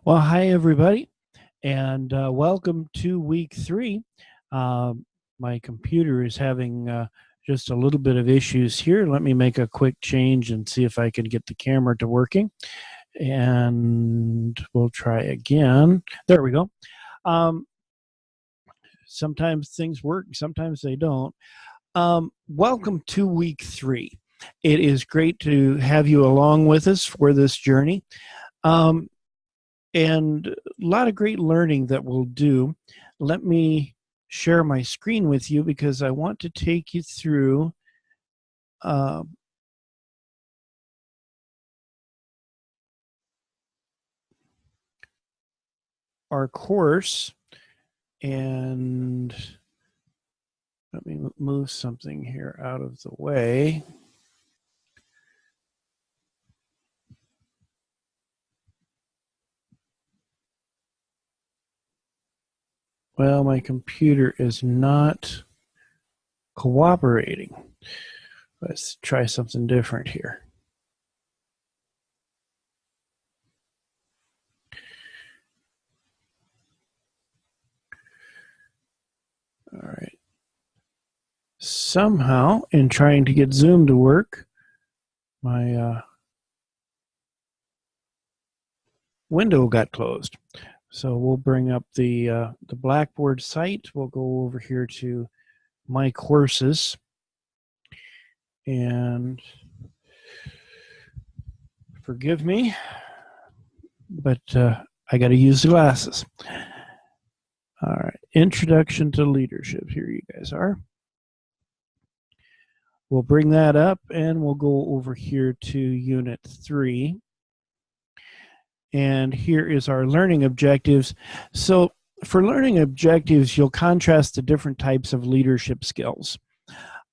Well, hi everybody, and welcome to week 3. My computer is having just a little bit of issues here. Let me make a quick change and see if I can get the camera to working. And we'll try again. There we go. Sometimes things work, sometimes they don't. Welcome to week 3. It is great to have you along with us for this journey. And a lot of great learning that we'll do. Let me share my screen with you because I want to take you through our course. And let me move something here out of the way. Well, my computer is not cooperating. Let's try something different here. All right. Somehow, in trying to get Zoom to work, my window got closed. So we'll bring up the Blackboard site. We'll go over here to My Courses. And forgive me, but I got to use the glasses. All right, Introduction to Leadership. Here you guys are. We'll bring that up and we'll go over here to Unit 3. And here is our learning objectives. So for learning objectives, you'll contrast the different types of leadership skills.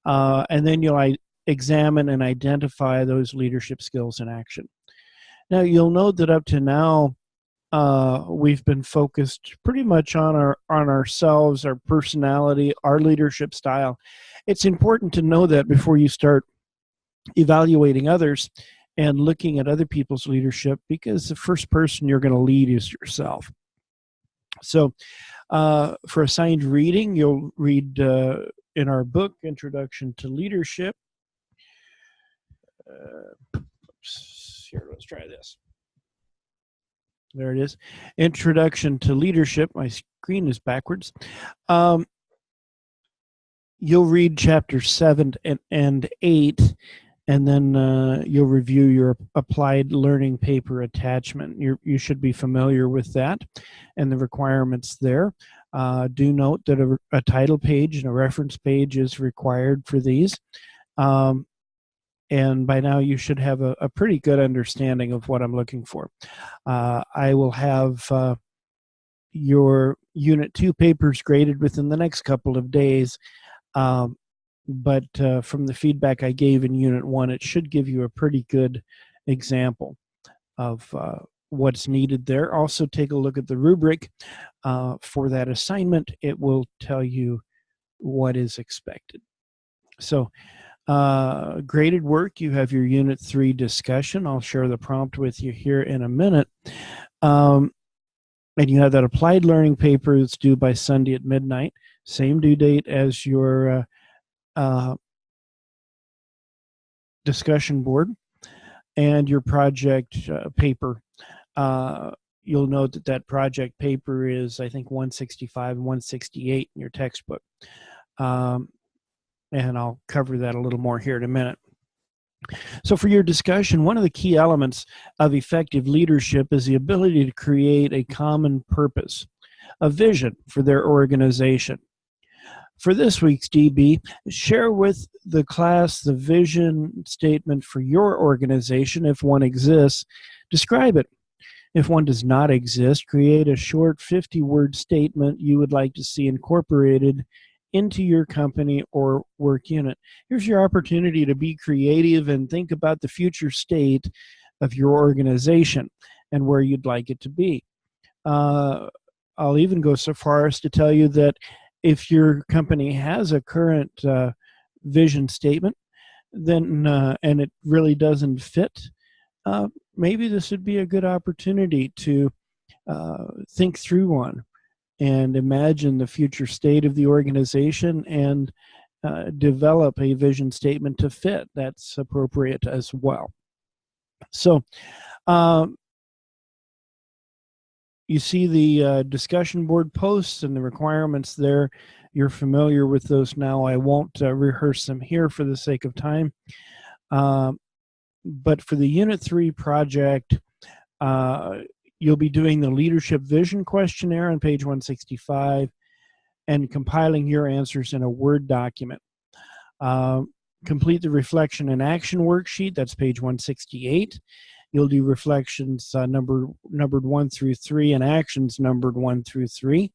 And then you'll examine and identify those leadership skills in action. Now, you'll note that up to now, we've been focused pretty much on ourselves, our personality, our leadership style. It's important to know that before you start evaluating others and looking at other people's leadership, because the first person you're going to lead is yourself. So for assigned reading, you'll read in our book, Introduction to Leadership. Here, let's try this. There it is. Introduction to Leadership. My screen is backwards. You'll read chapter 7 and 8, and then you'll review your applied learning paper attachment. You should be familiar with that and the requirements there. Do note that a title page and a reference page is required for these. And by now you should have a pretty good understanding of what I'm looking for. I will have your Unit 2 papers graded within the next couple of days. But from the feedback I gave in Unit 1, it should give you a pretty good example of what's needed there. Also take a look at the rubric for that assignment. It will tell you what is expected. So graded work, you have your Unit 3 discussion. I'll share the prompt with you here in a minute. And you have that applied learning paper that's due by Sunday at midnight. Same due date as your discussion board and your project paper. You'll note that project paper is, I think, 165 and 168 in your textbook. And I'll cover that a little more here in a minute. So for your discussion, one of the key elements of effective leadership is the ability to create a common purpose, a vision for their organization. For this week's DB, share with the class the vision statement for your organization if one exists. Describe it. If one does not exist, create a short 50-word statement you would like to see incorporated into your company or work unit. Here's your opportunity to be creative and think about the future state of your organization and where you'd like it to be. I'll even go so far as to tell you that if your company has a current vision statement, then and it really doesn't fit, maybe this would be a good opportunity to think through one and imagine the future state of the organization and develop a vision statement to fit. That's appropriate as well. So you see the discussion board posts and the requirements there. You're familiar with those now. I won't rehearse them here for the sake of time. But for the Unit 3 project, you'll be doing the Leadership Vision Questionnaire on page 165 and compiling your answers in a Word document. Complete the Reflection and Action Worksheet, that's page 168. You'll do reflections numbered 1 through 3 and actions numbered 1 through 3.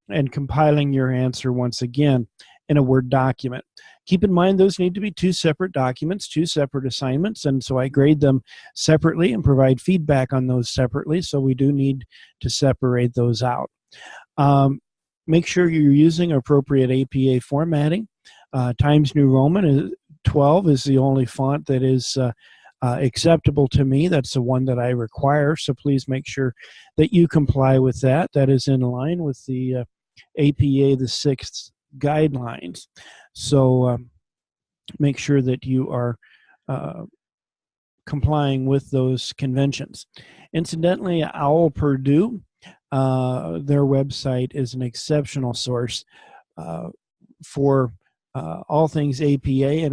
And compiling your answer once again in a Word document. Keep in mind those need to be 2 separate documents, 2 separate assignments, and so I grade them separately and provide feedback on those separately, so we do need to separate those out. Make sure you're using appropriate APA formatting. Times New Roman 12 is the only font that is acceptable to me. That's the one that I require, so please make sure that you comply with that. That is in line with the APA, the 6th guidelines. So make sure that you are complying with those conventions. Incidentally, OWL Purdue, their website is an exceptional source for all things APA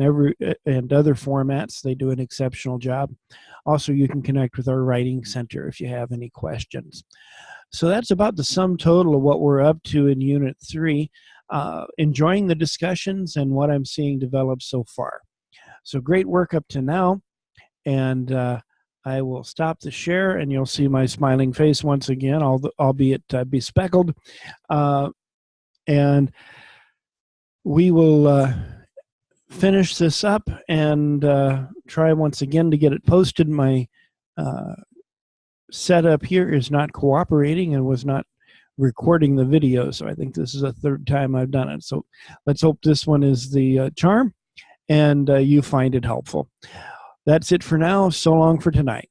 and other formats. They do an exceptional job. Also, you can connect with our Writing Center if you have any questions. So that's about the sum total of what we're up to in Unit 3. Enjoying the discussions and what I'm seeing develop so far. So great work up to now, and I will stop the share, and you'll see my smiling face once again, albeit bespeckled. And we will finish this up and try once again to get it posted. My setup here is not cooperating and was not recording the video, so I think this is the 3rd time I've done it. So let's hope this one is the charm and you find it helpful. That's it for now. So long for tonight.